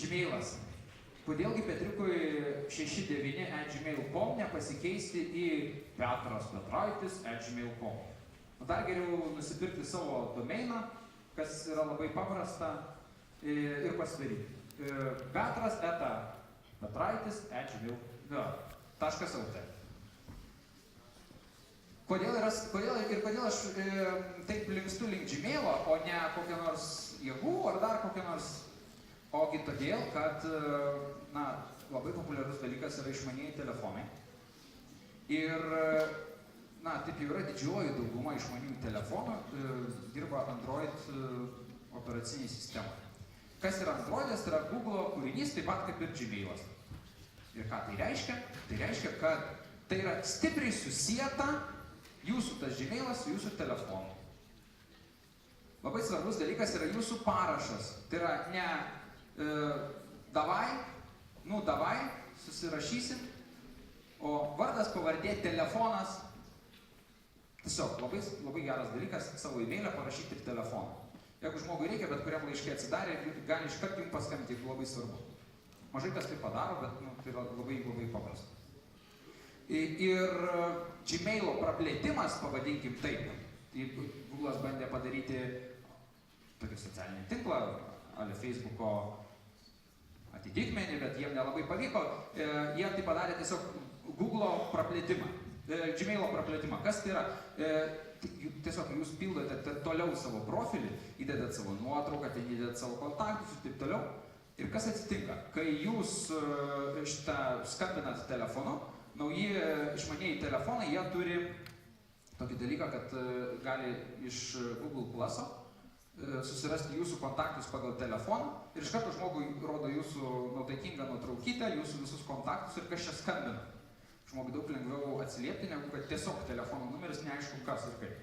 Gmailas. Kodėlgi Petriukui 69@gmail.com nepasikeisti į petraspetraitis@gmail.com. Dar geriau nusipirkti savo domeiną, kas yra labai paprasta ir pasidaryti. petras@petraitis@gmail.lt. Kodėl aš taip linkstu link Gmailo, o ne kokią nors jėgų ar dar kokią nors. Ogi todėl, kad labai populiarus dalykas yra išmanieji telefonai. Ir taip jau yra didžioji dauguma išmaniųjų telefonų dirba Android operacinėje sistemoje. Kas yra Androidas, tai yra Google kūrinys, taip pat kaip ir Gmailas. Ir ką tai reiškia? Tai reiškia, kad tai yra stipriai susieta jūsų tas Gmailas su jūsų telefonu. Labai svarbus dalykas yra jūsų parašas. Tai yra ne davai, susirašysim, o vardas, pavardė, telefonas. Tiesiog labai geras dalykas savo e-mailą parašyti ir telefoną. Jeigu žmogui reikia, bet kuriam laiškė atsidarė, gali iškart jums paskambinti, jeigu labai svarbu. Mažai kas tai padaro, bet tai yra labai paprasta. Ir Gmailo praplėtimas, pavadinkim taip, Google'as bandė padaryti tokį socialinį tinklą, ale Facebook'o atitikmenį, bet jiem nelabai pavyko. Jie tai padarė tiesiog Google'o praplėtimą, Gmailo praplėtimą. Kas tai yra? Tiesiog jūs pildote toliau savo profilį, įdedat savo nuotrauką, ten įdedat savo kontaktus ir taip toliau. Ir kas atsitinka? Kai jūs skambinat telefonu, nauji išmanieji telefonai, jie turi tokį dalyką, kad gali iš Google Plus'o susirasti jūsų kontaktus pagal telefoną ir iš karto žmogui rodo jūsų nuotaikingą nuotraukytę, jūsų visus kontaktus ir kas čia skambina. Žmogui daug lengviau atsiliepti, negu kad tiesiog telefono numeris neaišku kas ir kaip.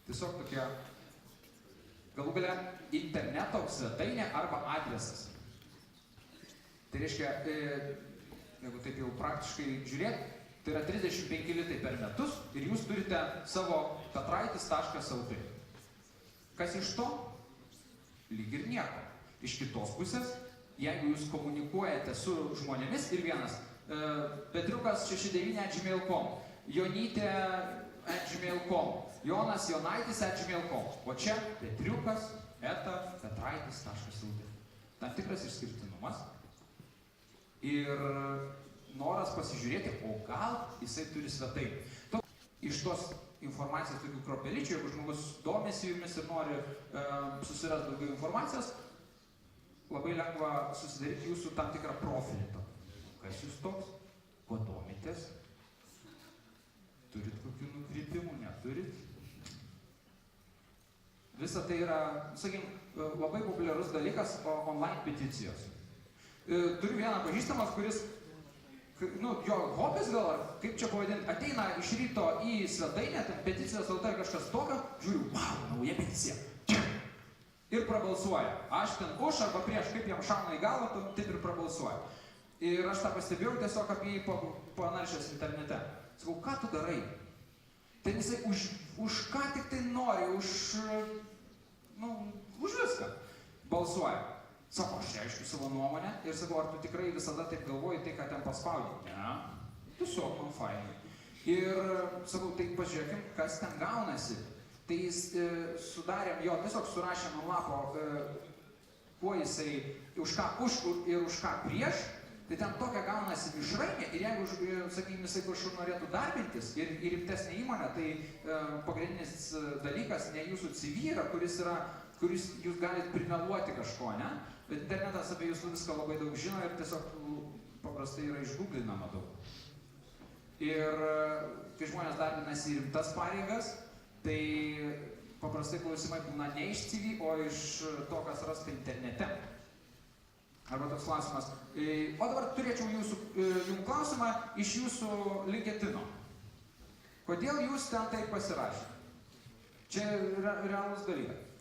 Tiesiog tokie galų gale interneto svetainė arba adresas. Tai reiškia, jeigu taip jau praktiškai žiūrėt, tai yra 35 litai per metus ir jūs turite savo petraitis.lt. Kas iš to? Lyg ir nieko. Iš kitos pusės, jeigu jūs komunikuojate su žmonėmis ir vienas Petriukas 69@gmail.com, Jonytė@gmail.com, Jonas Jonaitis@gmail.com, o čia Petriukas@petraitis.lt. Tam tikras išskirtinumas ir noras pasižiūrėti, o gal jisai turi svetainę. Iš tos informacijos tokių kropelyčių, jeigu žmogus domisi jumis ir nori susirasti daugiau informacijos, labai lengva susidaryti jūsų tam tikrą profilį. Kas jūs toks? Kuo domitės? Turit kokių nukrypimų? Neturit? Visa tai yra, sakykim, labai populiarus dalykas online peticijos. Turiu vieną pažįstamas, kuris jo hobis gal, ar kaip čia pavadinti, ateina iš ryto į svetainę, ten peticijos LT kažkas tokio, žiūriu, wow, nauja peticija. Ir prabalsuoja. Aš ten už arba prieš, kaip jam šauna į galvą, taip ir prabalsuoja. Ir aš tą pastebėjau tiesiog apie jį panaršęs internete. Sakau, ką tu darai? Ten jisai už ką tik tai nori, už viską balsuoja. Sako, aš reiškiu savo nuomonę ir sakau, ar tu tikrai visada taip galvoji tai, ką ten paspaudė? Ne, tiesiog man fainai. Ir sakau, tai pažiūrėkim, kas ten gaunasi. Tai jis sudarėm jo, tiesiog surašėm ant lapo, kuo jisai, už ką už ir už ką prieš, tai ten tokia gaunasi mišrainė ir jeigu, sakykime, jisai kažkur norėtų darbintis ir rimtesnė įmonė, tai pagrindinis dalykas ne jūsų CV yra, kuris jūs galite primeluoti kažko, ne? Bet internetas apie jūsų viską labai daug žino ir tiesiog paprastai yra išguglinama daug. Ir kai žmonės darbinasi į rimtas pareigas, tai paprastai klausimai būna ne iš CV, o iš to, kas rasta internete. Arba toks klausimas. O dabar turėčiau jums klausimą iš jūsų LinkedIno. Kodėl jūs ten taip pasirašėte? Čia realus dalykas.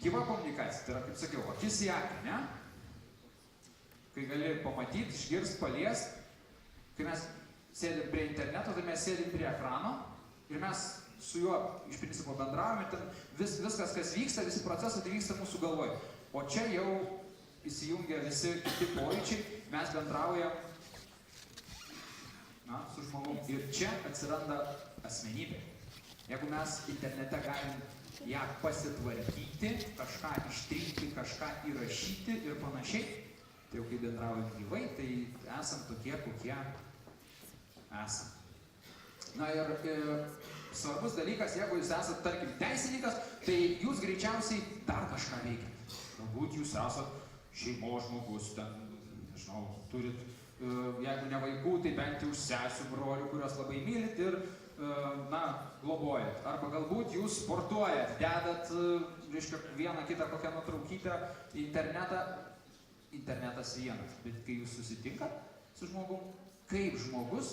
Gyva komunikacija, tai yra, kaip sakiau, akis į akį, ne? Kai gali pamatyti, išgirsti, paliesti. Kai mes sėdim prie interneto, tai mes sėdim prie ekrano ir mes su juo iš principo bendraujame, ten viskas, kas vyksta, visi procesai, tai vyksta mūsų galvoje. O čia jau įsijungia visi kiti pojūčiai, mes bendraujam su žmogum. Ir čia atsiranda asmenybė. Jeigu mes internete galim ją pasitvarkyti, kažką ištrinti, kažką įrašyti ir panašiai, tai jau kai bendraujam gyvai, tai esam tokie, kokie esam. Na ir svarbus dalykas, jeigu jūs esat, tarkim, teisininkas, tai jūs greičiausiai dar kažką veikiat. Galbūt jūs esat šeimos žmogus, ten, nežinau, turit, jeigu ne vaikų, tai bent jau sesių, brolių, kurios labai mylit ir, globojat. Arba galbūt jūs sportuojat, dedat, reiškia, vieną kitą kokią nuotraukytę į internetą. Internetas vienas, bet kai jūs susitinkat su žmogum, kaip žmogus,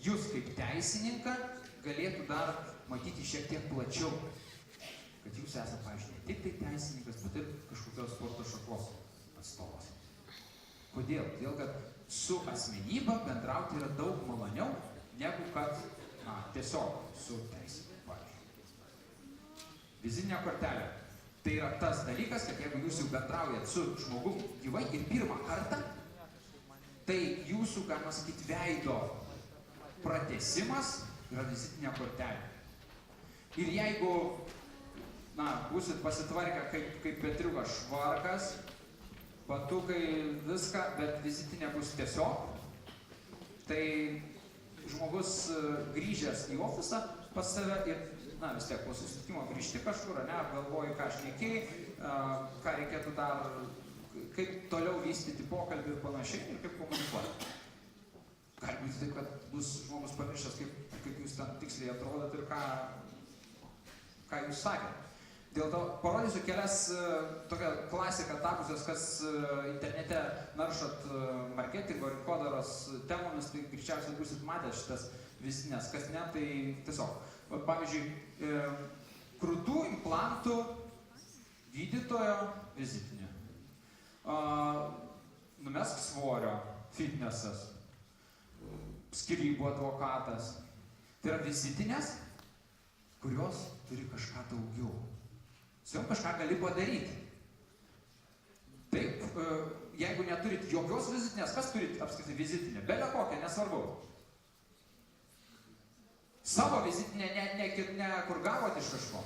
jūs kaip teisininką galėtų dar matyti šiek tiek plačiau, kad jūs esate, pavyzdžiui, ne tik tai teisininkas, bet ir kažkokios sporto šakos atstovas. Kodėl? Todėl, kad su asmenyba bendrauti yra daug maloniau, negu kad tiesiog su teisininku, pavyzdžiui. Vizitinė kortelė. Tai yra tas dalykas, kad jeigu jūs jau bendraujat su žmogum gyvai ir pirmą kartą, tai jūsų, galima sakyti, veido pratęsimas yra vizitinė kortelė. Ir jeigu, būsit pasitvarkę kaip Petriukas švarkas, batukai, viską, bet vizitinė bus tiesiog, tai žmogus grįžęs į ofisą pas save ir vis tiek po susitikimo grįžti kažkur, galvoju, ką šnekėjai, ką reikėtų dar, kaip toliau vystyti pokalbį ir panašiai, ir kaip komunikuoti. Gali būti taip, kad bus žmogus pamiršęs, kaip jūs ten tiksliai atrodot ir ką jūs sakėt. Dėl to parodysiu kelias tokią klasiką tapusios, kas internete naršot marketingo, rinkodaros temomis, tai greičiausiai būsit matę šitas vizitinės, kas ne, tai tiesiog. Pavyzdžiui, krūtų implantų gydytojo vizitinė. Numesk svorio, fitnesas, skyrybų advokatas. Tai yra vizitinės, kurios turi kažką daugiau. Su jom kažką gali padaryti. Taip, jeigu neturit jokios vizitinės, kas turit apskritai vizitinę? Belė kokią, nesvarbu. Savo vizitinę ne kur gavot iš kažko.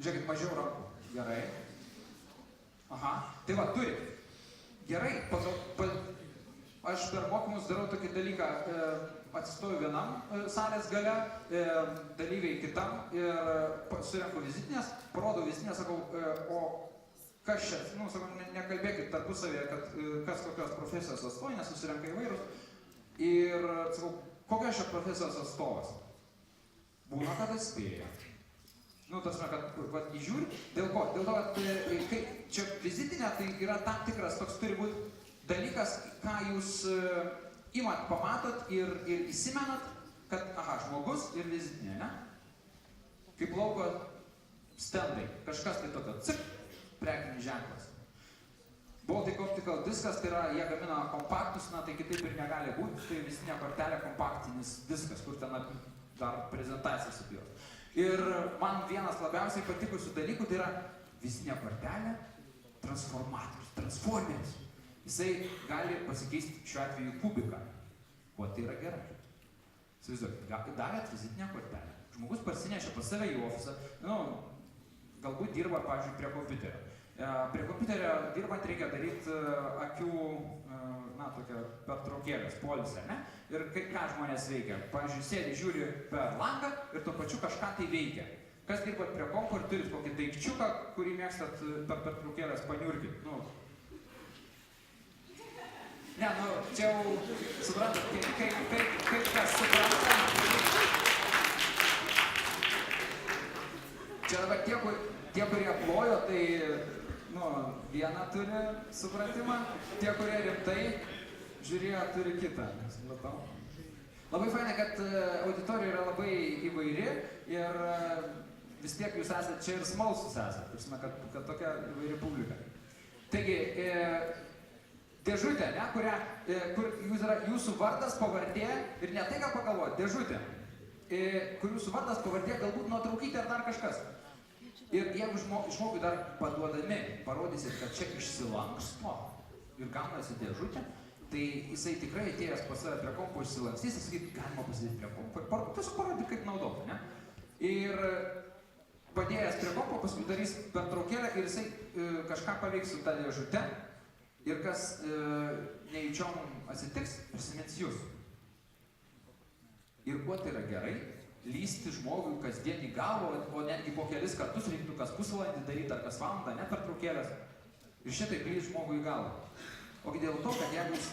Žiūrėkit, mažiau rankų. Gerai. Aha, tai va, turi. Gerai, aš per mokymus darau tokį dalyką, atsistoju vienam salės gale, dalyviai kitam ir surenku vizitinės, parodau vizitinės, sakau, o kas čia, sakau, nekalbėkit tarpusavėje, kad kas kokios profesijos atstovai, nes susirenka įvairūs. Ir sakau, kokios čia profesijos atstovas? Būna, kad atspėja. Tasme, kad įžiūri, dėl ko? Dėl to, kad čia vizitinė, tai yra tam tikras toks turi būti dalykas, ką jūs imat, pamatot ir įsimenat, kad, žmogus ir vizitinė, ne? Kaip lauko stendai, kažkas tai tokio, prekinis ženklas. Baltic Optical diskas, tai yra, jie gamina kompaktus, tai kitaip ir negali būti, tai vizitinė kortelė kompaktinis diskas, kur ten dar prezentacija supijos. Ir man vienas labiausiai patikusių dalykų, tai yra vizitinė kortelė, transformatorius, transformeris. Jisai gali pasikeisti šiuo atveju kubiką. O tai yra gerai. Įsivaizduokit, davėt vizitinę kortelę. Žmogus parsinešė pas save į ofisą, galbūt dirba, pavyzdžiui, prie kompiuterio. Prie kompiuterio dirbant reikia daryti akių, tokią pertraukėlės, polisę, ne? Ir ką žmonės veikia? Pavyzdžiui, sėdi, žiūri per langą ir tuo pačiu kažką tai veikia. Kas dirbat prie kompo ir turit kokį daikčiuką, kurį mėgstat per pertraukėlės paniurkit? Ne, čia jau suprantat, kaip kas supranta. Čia dabar tie, kurie plojo, tai vieną turi supratimą, tie, kurie rimtai žiūrėjo, turi kitą. Labai faina, kad auditorija yra labai įvairi ir vis tiek jūs esate čia ir smalsus esate, kad tokia įvairi publika. Taigi, dėžutė, kur yra jūsų vardas, pavardė ir ne tai, ką pagalvoti, dėžutė, kur jūsų vardas, pavardė, galbūt nuotraukytė ar dar kažkas. Ir jeigu žmogui dar paduodami, parodysit, kad čia išsilanksto ir gaunasi dėžutė, tai jisai tikrai atėjęs pas save prie kompo išsilankstys, jis sakyt, galima pasidėti prie kompo. Tiesiog parodyti, kaip naudoti, ne? Ir padėjęs prie kompo, paskui darys pertraukėlę ir jisai kažką paveiks su ta dėžute. Ir kas neįčiom atsitiks, prisimins jūs. Ir kuo tai yra gerai, lysti žmogui kasdien į galvą, o netgi po kelis kartus reiktų kas pusvalandį daryti ar kas valandą, ne pertraukėlės. Ir šitaip lys žmogui į galvą. Ogi dėl to, kad jeigu jūs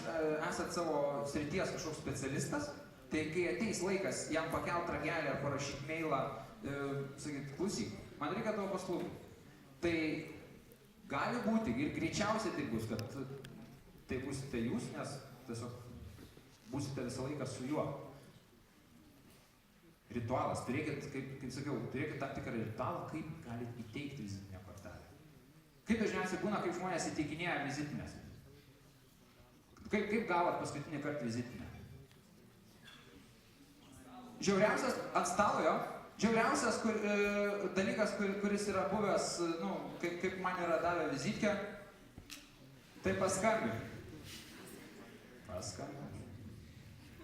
esat savo srities kažkoks specialistas, tai kai ateis laikas jam pakelt ragelį ar parašyti mailą, sakyt, klausyk, man reikia tavo paslaugų. Tai gali būti ir greičiausiai tai bus, kad tai būsite jūs, nes tiesiog būsite visą laiką su juo. Ritualas. Turėkit, kaip sakiau, turėkit tam tikrą ritualą, kaip galite įteikti vizitinę kortelę. Kaip dažniausiai būna, kaip žmonės įteikinėja vizitinės? Kaip gavot paskutinį kartą vizitinę? Žiauriausias ant stalo, jo? Žiauriausias dalykas, kuris yra buvęs, kaip man yra davę vizitkę, tai paskambink.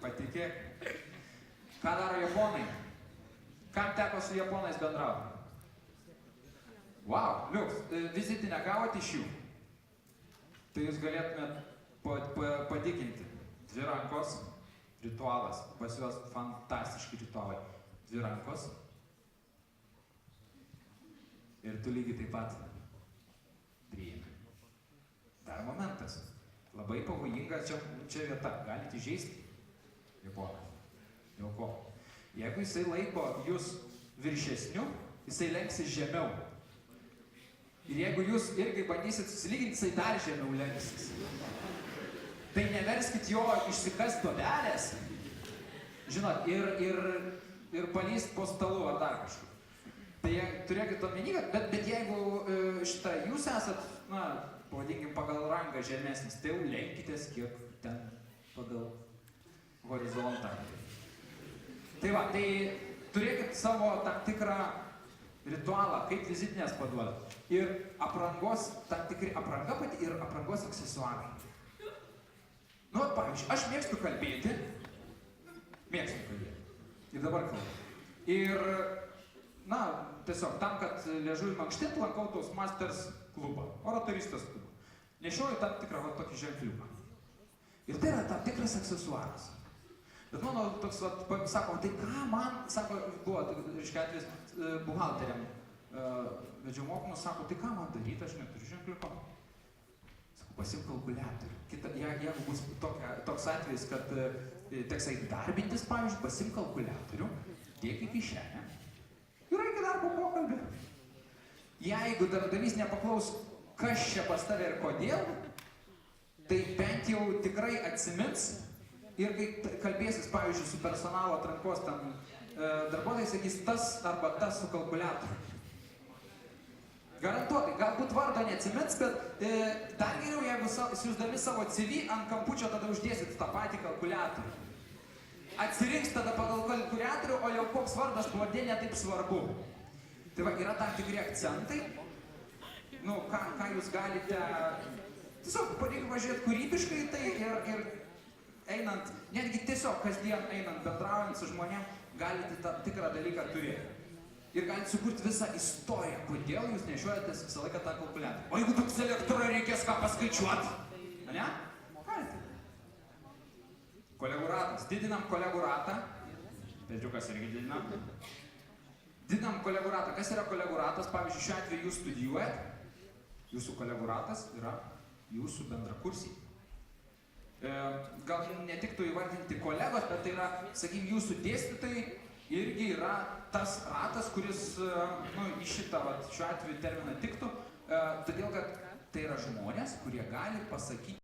Patikėk. Ką daro japonai? Kam teko su japonais bendrauti? Wow, liuks, vizitinę gavot iš jų. Tai jūs galėtumėt padikinti. 2 rankos, ritualas. Pas juos fantastiški ritualai. 2 rankos. Ir tu lygiai taip pat priimi. Dar momentas. Labai pavojinga čia vieta. Galite įžeisti japoną. Dėl ko? Jeigu jisai laiko jūs viršesniu, jisai lenksis žemiau. Ir jeigu jūs irgi bandysit susilyginti, jisai dar žemiau lenksis. Tai neverskit jo išsikast duobelės, žinot, ir palyst po stalu ar dar kažkur. Tai turėkit omeny, bet jeigu jūs esat, pavadinkim, pagal rangą žemesnis, tai jau lenkitės kiek ten pagal horizontą. Tai va, tai turėkit savo tam tikrą ritualą, kaip vizitinės paduoti. Ir aprangos, tam tikri apranga pati ir aprangos aksesuarai. Pavyzdžiui, aš mėgstu kalbėti. Ir dabar kalbu. Ir, tiesiog tam, kad liežuvį mankštint, lankau Toastmasters klubą, oratoristės klubą. Nešioju tam tikrą tokį ženkliuką. Ir tai yra tam tikras aksesuaras. Bet mano toks, sako, tai ką man, sako, buvo, reiškia atvejs, buhalteriam vedžiau mokymus, sako, tai ką man daryti, aš neturiu ženkliuko. Sako, pasim kalkuliatorių. Jeigu bus toks atvejs, kad teks darbintis, pavyzdžiui, pasim kalkuliatorių, dėk į kišenę ir eik į darbo pokalbį. Jeigu darbdavys nepaklaus, kas čia pas tave ir kodėl, tai bent jau tikrai atsimins. Ir kai kalbėsis, pavyzdžiui, su personalo atrankos darbuotojai, sakys tas arba tas su kalkuliatoriu. Garantuotai, galbūt vardo neatsimins, bet dar geriau, jeigu siūsdami savo CV ant kampučio, tada uždėsit tą patį kalkuliatorių. Atsirinks tada pagal kalkuliatorių, o jau koks vardas pavardė netaip svarbu. Tai va, yra tam tikri akcentai, ką jūs galite, tiesiog reikia važiuoti kūrybiškai tai ir einant, netgi tiesiog kasdien einant, bendraujant su žmonėm, galite tą tikrą dalyką turėti. Ir galite sukurti visą istoriją, kodėl jūs nešiojatės visą laiką tą kalkuliatorių. O jeigu toks elektroje reikės ką paskaičiuoti, ne? Galite. Kolegų ratas. Didinam kolegų ratą. Petriukas irgi didinam. Didinam kolegų ratą. Kas yra kolegų ratas? Pavyzdžiui, šiuo atveju jūs studijuojat. Jūsų kolegų ratas yra jūsų bendrakursiai. Gal netiktų įvardinti kolegos, bet tai yra, sakykim, jūsų dėstytojai irgi yra tas ratas, kuris į šitą šiuo atveju terminą tiktų, todėl kad tai yra žmonės, kurie gali pasakyti